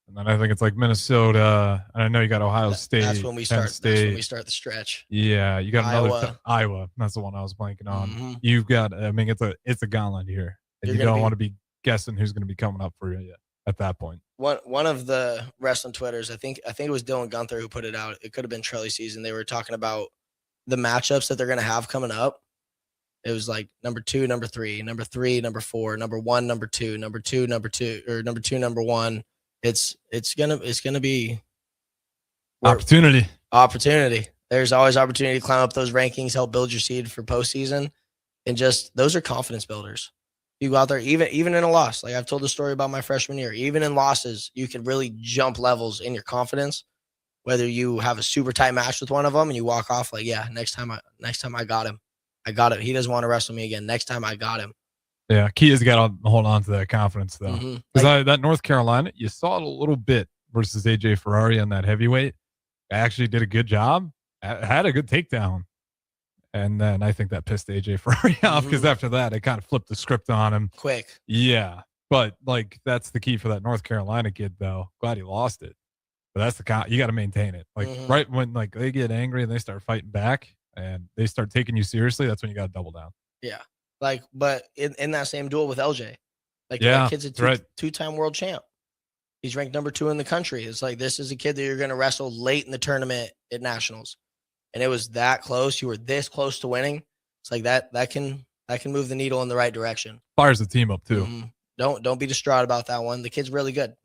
F: And then I think it's like Minnesota. And I know you got Ohio State.
E: That's when we start. That's when we start the stretch.
F: Yeah, you got another Iowa. That's the one I was blanking on. You've got. I mean, it's a gauntlet here, and you don't want to be guessing who's going to be coming up for you yet at that point.
E: One of the wrestling Twitters, I think it was Dylan Gunther who put it out. It could have been Trelly Season. They were talking about the matchups that they're going to have coming up. It was like number 2, number 3, number 3, number 4, number 1, number 2, number 2, number 2, or number 2, number 1. It's gonna be opportunity. There's always opportunity to climb up those rankings, help build your seed for postseason, and just those are confidence builders. You go out there, even in a loss. Like I've told the story about my freshman year. Even in losses, you can really jump levels in your confidence. Whether you have a super tight match with one of them and you walk off like, yeah, next time I got him. I got it. He doesn't want to wrestle me again. Next time I got him.
F: Yeah, key is you got to hold on to that confidence, though. Because that North Carolina, you saw it a little bit versus AJ Ferrari on that heavyweight. Actually did a good job. Had a good takedown. And then I think that pissed AJ Ferrari off because after that, it kind of flipped the script on him.
E: Quick.
F: Yeah. But, like, that's the key for that North Carolina kid, though. Glad he lost it. But that's you got to maintain it. Like, right when, like, they get angry and they start fighting back and they start taking you seriously, that's when you got to double down.
E: Yeah. Like, but in that same duel with LJ, like, that kid's a two-time world champ. He's ranked number 2 in the country. It's like, this is a kid that you're going to wrestle late in the tournament at nationals. And it was that close. You were this close to winning. It's like that can move the needle in the right direction.
F: Fires the team up too.
E: Don't be distraught about that one. The kid's really good.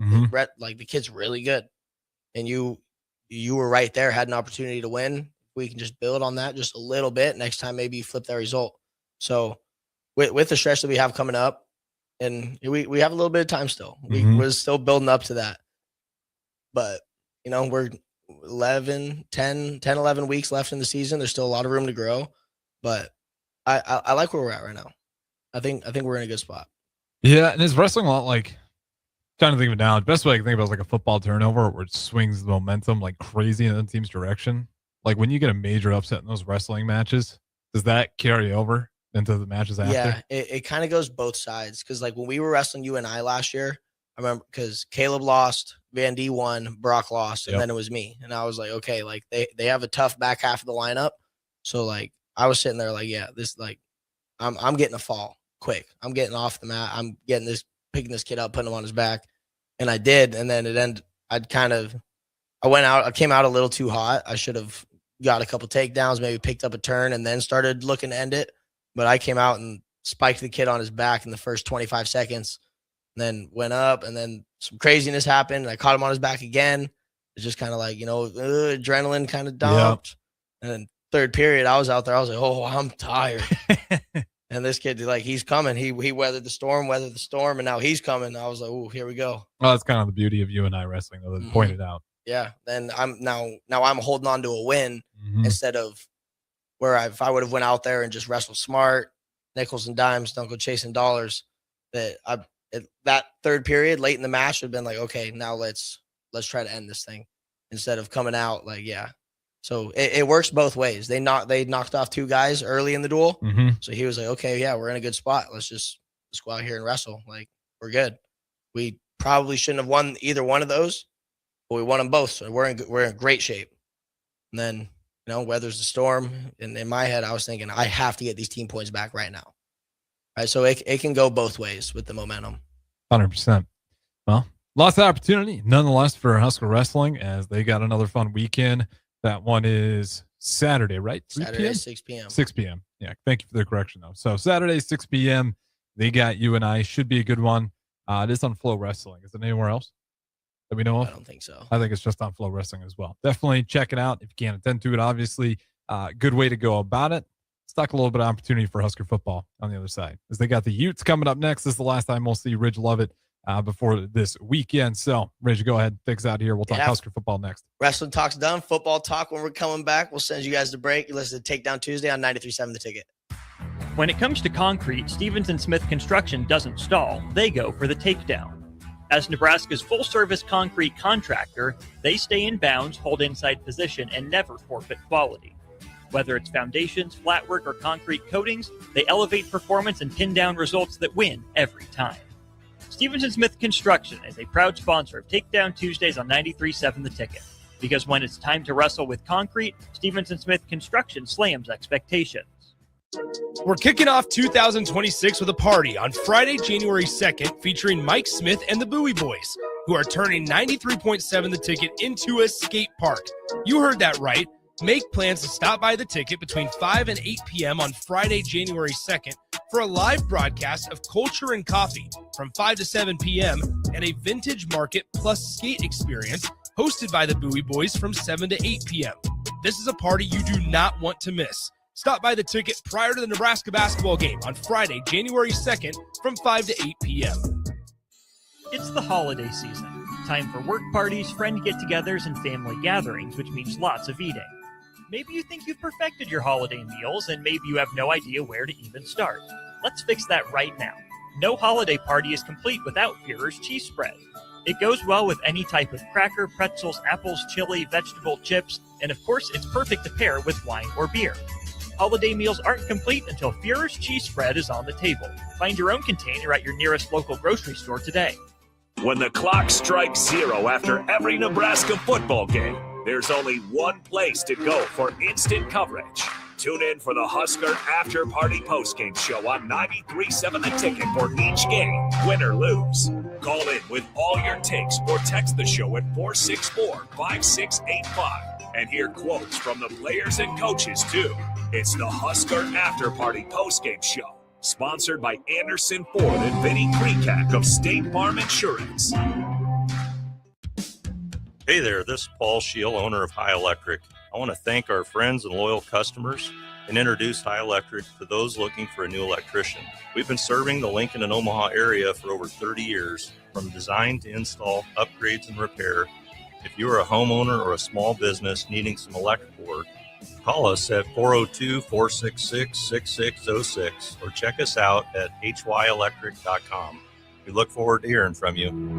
E: Like, the kid's really good. And you were right there, had an opportunity to win. We can just build on that just a little bit. Next time, maybe you flip that result. So with the stretch that we have coming up, and we have a little bit of time still. We're still building up to that. But, we're 11 weeks left in the season. There's still a lot of room to grow. But I like where we're at right now. I think we're in a good spot.
F: Yeah, and it's wrestling a lot like, trying to think of it now, the best way I can think about is like a football turnover where it swings the momentum like crazy in the team's direction. Like when you get a major upset in those wrestling matches, does that carry over into the matches after?
E: Yeah, it kind of goes both sides. Because like when we were wrestling you and I last year, I remember because Caleb lost, Van D won, Brock lost, and then it was me. And I was like, okay, like they have a tough back half of the lineup. So like I was sitting there like, yeah, this like I'm getting a fall quick. I'm getting off the mat. I'm getting this, picking this kid up, putting him on his back. And I did. And then it ended. I came out a little too hot. I should have got a couple takedowns, maybe picked up a turn and then started looking to end it. But I came out and spiked the kid on his back in the first 25 seconds, and then went up, and then some craziness happened. And I caught him on his back again. It's just kind of like, adrenaline kind of dumped. Yep. And then third period, I was out there. I was like, oh, I'm tired. And this kid, like, he's coming. He weathered the storm, and now he's coming. I was like, oh, here we go.
F: Well, that's kind of the beauty of you and I wrestling, though, that pointed out.
E: Yeah. Then now I'm holding on to a win instead of where if I would have went out there and just wrestled smart, nickels and dimes, don't go chasing dollars, that third period late in the match would have been like, okay, now let's try to end this thing instead of coming out like, yeah. So it works both ways. They knocked off 2 guys early in the duel. So he was like, okay, yeah, we're in a good spot. Let's go out here and wrestle. Like, we're good. We probably shouldn't have won either one of those, but we won them both. So we're in great shape. And then, weather's the storm. And in my head, I was thinking, I have to get these team points back right now. Right. So it can go both ways with the momentum.
F: 100%. Well, lots of opportunity nonetheless for Husker Wrestling as they got another fun weekend. That one is Saturday, right?
E: Saturday, 6 p.m.
F: 6 p.m. Yeah. Thank you for the correction, though. So Saturday, 6 p.m. They got you and I. Should be a good one. It is on Flow Wrestling. Is it anywhere else that we know of?
E: I don't think so.
F: I think it's just on Flow Wrestling as well. Definitely check it out if you can attend to it. Obviously, good way to go about it. Let's talk a little bit of opportunity for Husker football on the other side, as they got the Utes coming up next. This is the last time we'll see Ridge Lovett before this weekend. So, Ridge, go ahead, fix out here. We'll talk Husker football next.
E: Wrestling talk's done. Football talk when we're coming back. We'll send you guys the break. You listen to Takedown Tuesday on 93.7 The Ticket.
A: When it comes to concrete, Stevens & Smith Construction doesn't stall. They go for the takedown. As Nebraska's full-service concrete contractor, they stay in bounds, hold inside position, and never forfeit quality. Whether it's foundations, flatwork, or concrete coatings, they elevate performance and pin down results that win every time. Stevens & Smith Construction is a proud sponsor of Takedown Tuesdays on 93.7 The Ticket. Because when it's time to wrestle with concrete, Stevens & Smith Construction slams expectations.
M: We're kicking off 2026 with a party on Friday, January 2nd, featuring Mike Smith and the Bowie Boys, who are turning 93.7 The Ticket into a skate park. You heard that right. Make plans to stop by The Ticket between 5 and 8 p.m. on Friday, January 2nd for a live broadcast of Culture and Coffee from 5 to 7 p.m. and a vintage market plus skate experience hosted by the Bowie Boys from 7 to 8 p.m. This is a party you do not want to miss. Stop by The Ticket prior to the Nebraska basketball game on Friday, January 2nd from 5 to 8 p.m.
A: It's the holiday season. Time for work parties, friend get-togethers, and family gatherings, which means lots of eating. Maybe you think you've perfected your holiday meals, and maybe you have no idea where to even start. Let's fix that right now. No holiday party is complete without Führer's cheese spread. It goes well with any type of cracker, pretzels, apples, chili, vegetable, chips, and of course, it's perfect to pair with wine or beer. Holiday meals aren't complete until Führer's cheese spread is on the table. Find your own container at your nearest local grocery store today.
C: When the clock strikes 0 after every Nebraska football game, there's only one place to go for instant coverage. Tune in for the Husker After Party Postgame Show on 93.7 The Ticket for each game, win or lose. Call in with all your takes or text the show at 464-5685 and hear quotes from the players and coaches too. It's the Husker After Party Postgame Show, sponsored by Anderson Ford and Vinny Krikak of State Farm Insurance.
B: Hey there, this is Paul Scheel, owner of High Electric. I want to thank our friends and loyal customers and introduce High Electric to those looking for a new electrician. We've been serving the Lincoln and Omaha area for over 30 years, from design to install, upgrades, and repair. If you are a homeowner or a small business needing some electrical work, call us at 402-466-6606 or check us out at hyelectric.com. We look forward to hearing from you.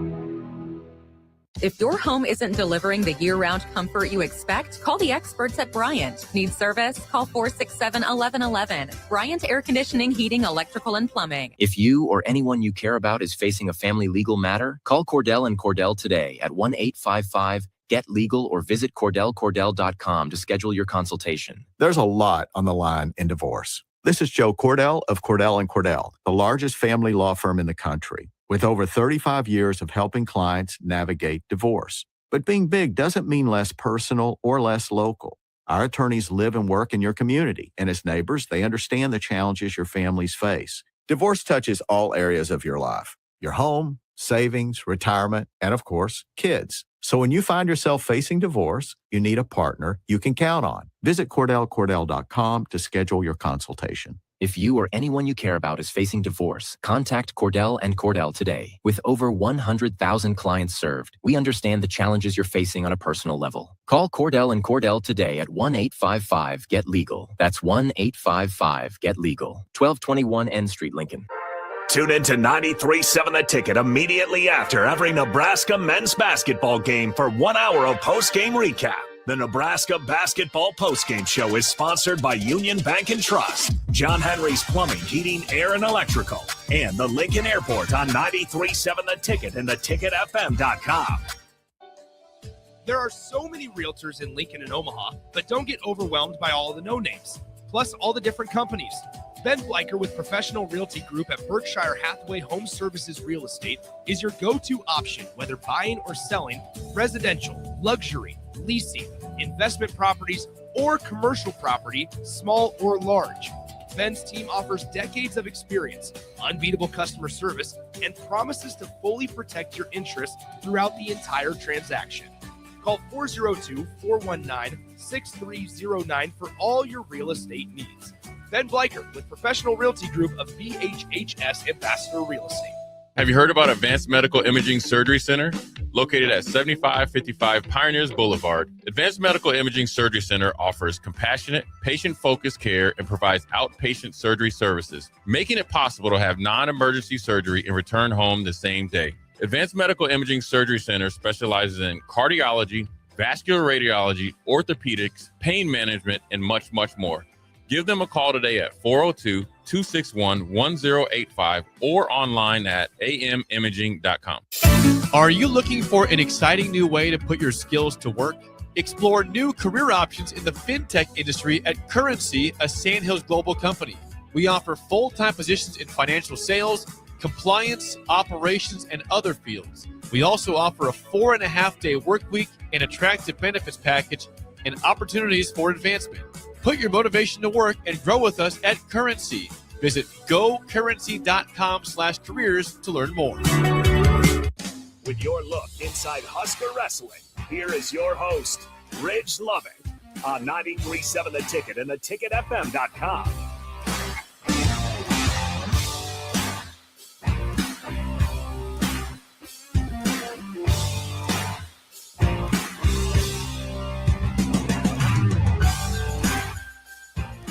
L: If your home isn't delivering the year-round comfort you expect, call the experts at Bryant. Need service? Call 467-1111. Bryant Air Conditioning, Heating, Electrical, and Plumbing.
H: If you or anyone you care about is facing a family legal matter, call Cordell and Cordell today at 1-855-GET-LEGAL or visit CordellCordell.com to schedule your consultation.
I: There's a lot on the line in divorce. This is Joe Cordell of Cordell & Cordell, the largest family law firm in the country, with over 35 years of helping clients navigate divorce. But being big doesn't mean less personal or less local. Our attorneys live and work in your community, and as neighbors, they understand the challenges your families face. Divorce touches all areas of your life: your home, savings, retirement, and of course, kids. So when you find yourself facing divorce, you need a partner you can count on. Visit CordellCordell.com to schedule your consultation.
H: If you or anyone you care about is facing divorce, contact Cordell and Cordell today. With over 100,000 clients served, we understand the challenges you're facing on a personal level. Call Cordell and Cordell today at 1-855-GET-LEGAL. That's 1-855-GET-LEGAL. 1221 N Street, Lincoln.
C: Tune in to 93.7 The Ticket immediately after every Nebraska men's basketball game for 1 hour of post-game recap. The Nebraska Basketball Postgame Show is sponsored by Union Bank and Trust, John Henry's Plumbing, Heating, Air, and Electrical, and the Lincoln Airport on 93.7 The Ticket and theticketfm.com.
M: There are so many realtors in Lincoln and Omaha, but don't get overwhelmed by all the no-names, plus all the different companies. Ben Bleicher with Professional Realty Group at Berkshire Hathaway Home Services Real Estate is your go-to option, whether buying or selling residential, luxury, leasing, investment properties, or commercial property, small or large. Ben's team offers decades of experience, unbeatable customer service, and promises to fully protect your interests throughout the entire transaction. Call 402-419-6309 for all your real estate needs. Ben Bleicher with Professional Realty Group of BHHS Ambassador Real Estate.
N: Have you heard about Advanced Medical Imaging Surgery Center? Located at 7555 Pioneers Boulevard, Advanced Medical Imaging Surgery Center offers compassionate, patient-focused care and provides outpatient surgery services, making it possible to have non-emergency surgery and return home the same day. Advanced Medical Imaging Surgery Center specializes in cardiology, vascular radiology, orthopedics, pain management, and much, much more. Give them a call today at 402-261-1085 or online at amimaging.com.
K: Are you looking for an exciting new way to put your skills to work? Explore new career options in the fintech industry at Currency, a Sandhills global company. We offer full-time positions in financial sales, compliance, operations, and other fields. We also offer a 4.5-day work week, an attractive benefits package, and opportunities for advancement. Put your motivation to work and grow with us at Currency. Visit gocurrency.com/careers to learn more.
C: With your look inside Husker Wrestling, here is your host, Ridge Lovett, on 93.7 The Ticket and theticketfm.com.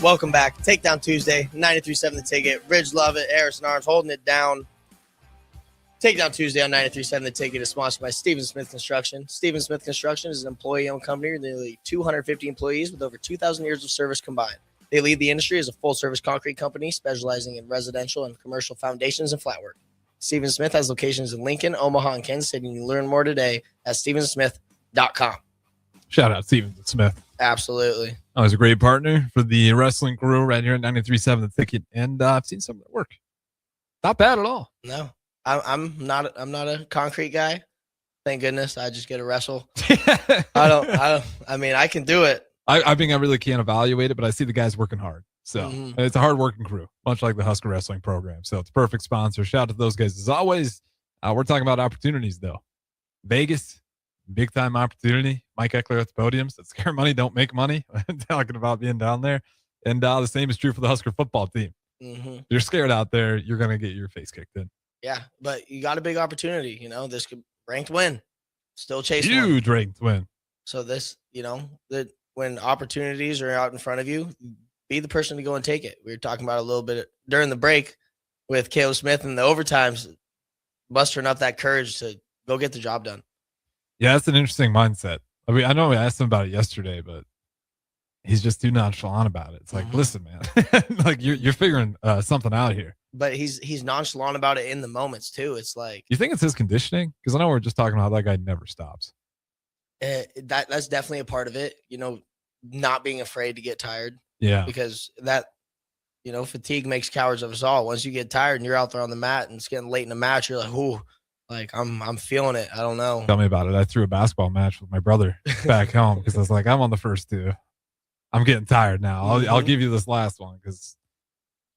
E: Welcome back. Takedown Tuesday, 93.7 The Ticket. Ridge Lovett, Harrison Arms holding it down. Takedown Tuesday on 93.7 The Ticket is sponsored by Stephen Smith Construction. Stephen Smith Construction is an employee-owned company with nearly 250 employees with over 2,000 years of service combined. They lead the industry as a full-service concrete company specializing in residential and commercial foundations and flatwork. Stephen Smith has locations in Lincoln, Omaha, and Kansas City. You can learn more today at stevensmith.com.
F: Shout out Stephen Smith.
E: Absolutely.
F: I was a great partner for the wrestling crew right here at 93.7 The Ticket, and I've seen some of it work. Not bad at all.
E: No, I'm not a concrete guy. Thank goodness. I just get to wrestle. I mean, I can do it.
F: I think I really can't evaluate it, but I see the guys working hard. So It's a hard working crew, much like the Husker Wrestling program. So it's a perfect sponsor. Shout out to those guys. As always, we're talking about opportunities, though. Vegas, big time opportunity. Mike Eckler at the podium said, "Scare money, don't make money." Talking about being down there. And the same is true for the Husker football team. If you're scared out there, you're going to get your face kicked in.
E: Yeah, but you got a big opportunity. You know, this could ranked win. Still chasing
F: huge ranked win.
E: So this, that when opportunities are out in front of you, be the person to go and take it. We were talking about a little bit during the break with Caleb Smith and the overtimes, mustering up that courage to go get the job done.
F: Yeah, that's an interesting mindset. I mean, I know I asked him about it yesterday, but he's just too nonchalant about it. It's like, listen, man, like you're figuring something out here.
E: But he's nonchalant about it in the moments too. It's like,
F: you think it's his conditioning? Because I know we're just talking about how that guy never stops.
E: That's definitely a part of it. Not being afraid to get tired.
F: Yeah.
E: Because that, fatigue makes cowards of us all. Once you get tired and you're out there on the mat and it's getting late in the match, you're like, ooh, like I'm feeling it. I don't know.
F: Tell me about it. I threw a basketball match with my brother back home because I was like, I'm on the first two. I'm getting tired now. I'll give you this last one because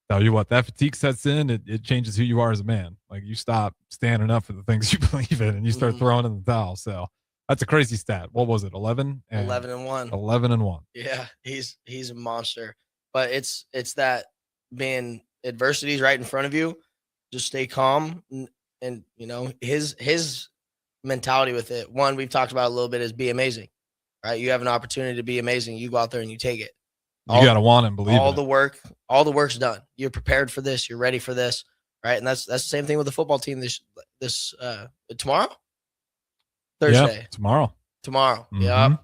F: tell you what, that fatigue sets in. It changes who you are as a man. Like you stop standing up for the things you believe in and you start throwing in the towel. So that's a crazy stat. What was it? 11 and
E: 1.
F: 11 and 1.
E: Yeah, he's a monster. But it's that being adversities right in front of you, just stay calm. And you know, his mentality with it, one, we've talked about a little bit, is be amazing, right? You have an opportunity to be amazing. You go out there and you take it.
F: You got to want and believe
E: all
F: in
E: the
F: it.
E: work. All the work's done. You're prepared for this. You're ready for this, right? And that's the same thing with the football team this tomorrow, Thursday.
F: Yeah, tomorrow.
E: Mm-hmm. Yeah,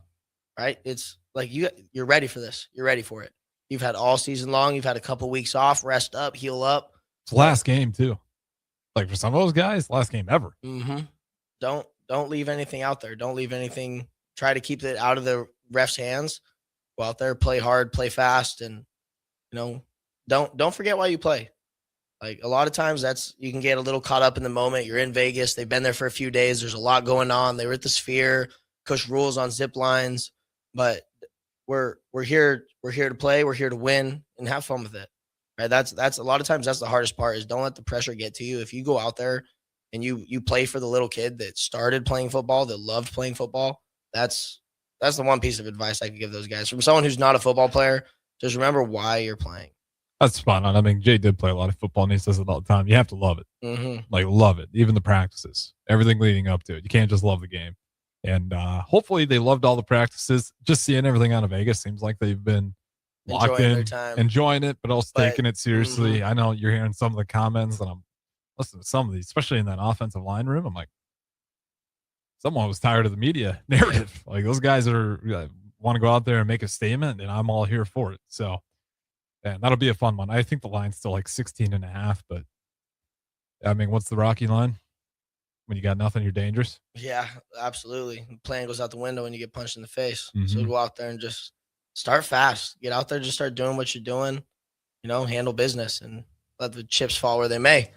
E: right. It's like you're ready for this. You're ready for it. You've had all season long. You've had a couple weeks off, rest up, heal up.
F: It's last game too. Like for some of those guys, last game ever.
E: Mm-hmm. Don't leave anything out there. Don't leave anything. Try to keep it out of the refs' hands. Go out there, play hard, play fast, and you know, don't forget why you play. Like a lot of times, you can get a little caught up in the moment. You're in Vegas. They've been there for a few days. There's a lot going on. They were at the Sphere. Coach rules on zip lines, but we're here. We're here to play. We're here to win and have fun with it. Right? That's a lot of times that's the hardest part, is don't let the pressure get to you. If you go out there and you play for the little kid that started playing football, that loved playing football, that's the one piece of advice I could give those guys. From someone who's not a football player, just remember why you're playing.
F: That's spot on. I mean, Jay did play a lot of football, and he says it all the time. You have to love it.
E: Mm-hmm.
F: Like, love it. Even the practices, everything leading up to it. You can't just love the game. And hopefully they loved all the practices. Just seeing everything out of Vegas seems like they've been locked in, enjoying it, but also taking it seriously. Mm-hmm. I know you're hearing some of the comments, and I'm listening to some of these, especially in that offensive line room. I'm like, someone was tired of the media narrative. Like, those guys want to go out there and make a statement, and I'm all here for it. So, and that'll be a fun one. I think the line's still like 16.5, but I mean, what's the Rocky line? When you got nothing, you're dangerous.
E: Yeah, absolutely. The plan goes out the window when you get punched in the face.
F: Mm-hmm.
E: So go out there and just start fast. Get out there, just start doing what you're doing. You know, handle business and let the chips fall where they may.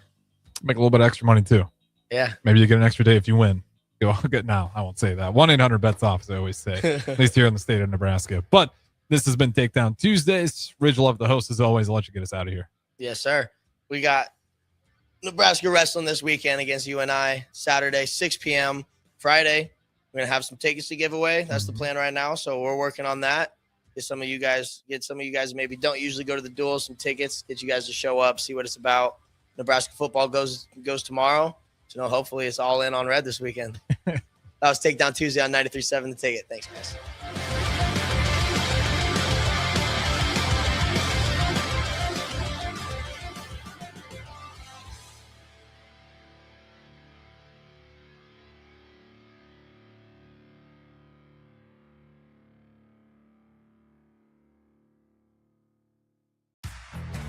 F: Make a little bit of extra money too.
E: Yeah.
F: Maybe you get an extra day if you win. Go get now. I won't say that. 1-800-BETS-OFF, as I always say, at least here in the state of Nebraska. But this has been Takedown Tuesdays. Ridge Love, the host, as always. I'll let you get us out of here.
E: Yes, sir. We got Nebraska wrestling this weekend against UNI, Saturday, 6 p.m. Friday, we're going to have some tickets to give away. That's the plan right now. So we're working on that. Get some of you guys maybe don't usually go to the duels, some tickets, get you guys to show up, see what it's about. Nebraska football goes tomorrow. So, hopefully it's all in on red this weekend. That was Takedown Tuesday on 93.7 The Ticket. Thanks, guys.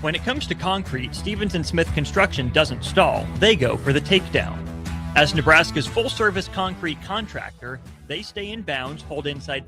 A: When it comes to concrete, Stevens & Smith Construction doesn't stall. They go for the takedown. As Nebraska's full-service concrete contractor, they stay in bounds, hold inside